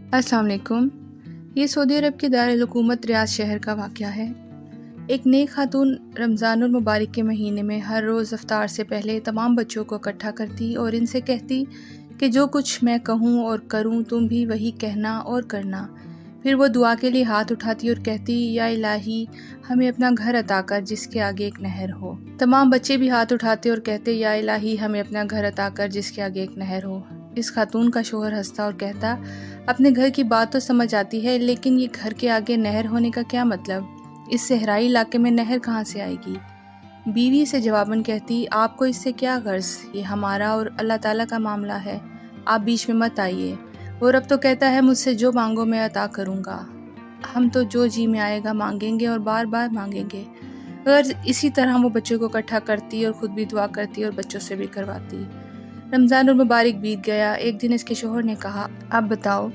अस्सलाम वालेकुम। ये सऊदी अरब के दारुल हुकूमत रियाद शहर का वाक़या है। एक नेक खातून रमज़ानुल मुबारक के महीने में हर रोज़ इफ्तार से पहले तमाम बच्चों को इकट्ठा करती और इनसे कहती कि जो कुछ मैं कहूँ और करूँ तुम भी वही कहना और करना। फिर वो दुआ के लिए हाथ उठाती और कहती, या इलाही हमें अपना घर अता कर जिसके आगे एक नहर हो। तमाम बच्चे भी हाथ उठाते और कहते, या इलाही हमें अपना घर अता कर जिसके आगे एक नहर हो। इस खातून का शोहर हंसता और कहता, अपने घर की बात तो समझ आती है, लेकिन ये घर के आगे नहर होने का क्या मतलब? इस सहराई इलाके में नहर कहाँ से आएगी? बीवी से जवाबन कहती, आपको इससे क्या गर्ज, ये हमारा और अल्लाह ताला का मामला है, आप बीच में मत आइए। वो रब तो कहता है मुझसे जो मांगो मैं अता करूँगा। हम तो जो जी में आएगा मांगेंगे और बार बार मांगेंगे। अगर इसी तरह वो बच्चों को इकट्ठा करती और ख़ुद भी दुआ करती और बच्चों से भी करवाती। रमज़ानुल मुबारक बीत गया। एक दिन इसके शोहर ने कहा, अब बताओ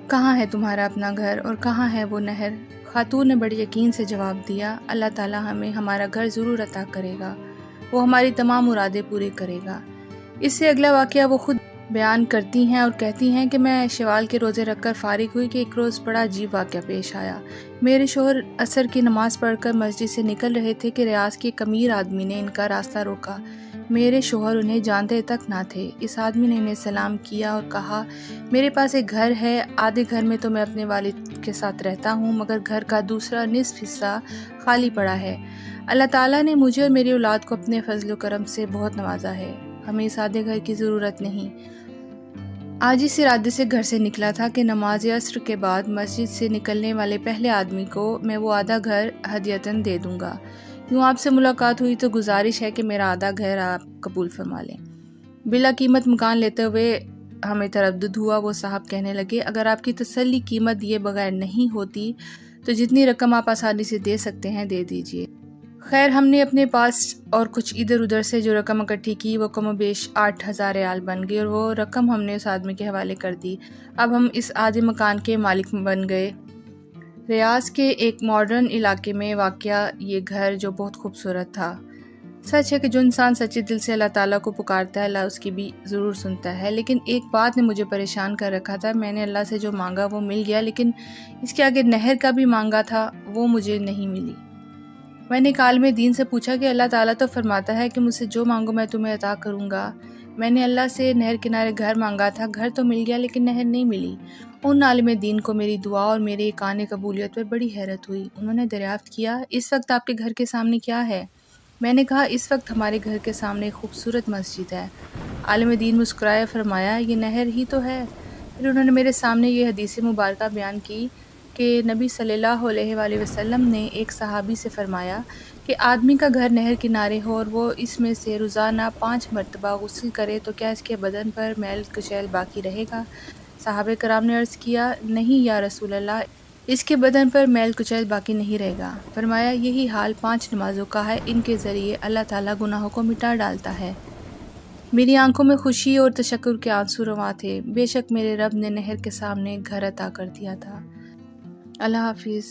कहाँ है तुम्हारा अपना घर और कहाँ है वो नहर? खातून ने बड़े यकीन से जवाब दिया, अल्लाह ताला हमें हमारा घर ज़रूर अता करेगा, वो हमारी तमाम मुरादें पूरी करेगा। इससे अगला वाक़या वो खुद बयान करती हैं और कहती हैं कि मैं शवाल के रोज़े रखकर फ़ारिग हुई कि एक रोज़ बड़ा अजीब वाक़या पेश आया। मेरे शोहर असर की नमाज़ पढ़कर मस्जिद से निकल रहे थे कि रियाज के एक अमीर आदमी ने इनका रास्ता रोका। मेरे शोहर उन्हें जानते तक ना थे। इस आदमी ने इन्हें सलाम किया और कहा, मेरे पास एक घर है, आधे घर में तो मैं अपने वालिद के साथ रहता हूँ, मगर घर का दूसरा निसफ हिस्सा खाली पड़ा है। अल्लाह ताला ने मुझे और मेरी औलाद को अपने फजल करम से बहुत नवाजा है, हमें इस आधे घर की ज़रूरत नहीं। आज इस इरादे से घर से निकला था कि नमाज असर के बाद मस्जिद से निकलने वाले पहले आदमी को मैं वो आधा घर हदियतन दे दूँगा। यूँ आपसे मुलाकात हुई तो गुजारिश है कि मेरा आधा घर आप कबूल फरमा लें। बिला कीमत मकान लेते हुए हमें तरद्दुद हुआ। वो साहब कहने लगे, अगर आपकी तसल्ली कीमत दिए बगैर नहीं होती तो जितनी रकम आप आसानी से दे सकते हैं दे दीजिए। खैर, हमने अपने पास और कुछ इधर उधर से जो रकम इकट्ठी की वो कम बेश 8,000 रियाल बन गई और वो रकम हमने उस आदमी के हवाले कर दी। अब हम इस आधे मकान के मालिक बन गए। रियाज के एक मॉडर्न इलाके में वाक़या ये घर जो बहुत खूबसूरत था। सच है कि जो इंसान सच्चे दिल से अल्लाह ताला को पुकारता है, अल्लाह उसकी भी ज़रूर सुनता है। लेकिन एक बात ने मुझे परेशान कर रखा था। मैंने अल्लाह से जो मांगा वो मिल गया, लेकिन इसके आगे नहर का भी मांगा था, वो मुझे नहीं मिली। मैंने एक आलिम दीन से पूछा कि अल्लाह ताला तो फरमाता है कि मुझसे जो मांगो मैं तुम्हें अता करूँगा। मैंने अल्लाह से नहर किनारे घर मांगा था, घर तो मिल गया लेकिन नहर नहीं मिली। उन आलिम दीन को मेरी दुआ और मेरे कान कबूलियत पर बड़ी हैरत हुई। उन्होंने दरियाफ्त किया, इस वक्त आपके घर के सामने क्या है? मैंने कहा, इस वक्त हमारे घर के सामने एक खूबसूरत मस्जिद है। आलिम दीन मुस्कुराया, फरमाया, ये नहर ही तो है। फिर उन्होंने मेरे सामने ये हदीस मुबारक बयान की कि नबी सल्लल्लाहु अलैहि वसल्लम ने एक सहाबी से फरमाया कि आदमी का घर नहर किनारे हो और वो इसमें से रोज़ाना 5 मरतबा गुस्ल करे तो क्या इसके बदन पर मैल कुचैल बाकी रहेगा? सहाबे कराम ने अर्ज़ किया, नहीं या रसूल अल्लाह, इसके बदन पर मैल कुचैल बाकी नहीं रहेगा। फरमाया, यही हाल 5 नमाज़ों का है, इनके ज़रिए अल्लाह ताला गुनाहों को मिटा डालता है। मेरी आंखों में खुशी और तशक्कुर के आंसू रवां थे। बेशक मेरे रब ने नहर के सामने घर अता कर दिया था। अल्लाह हाफिज़।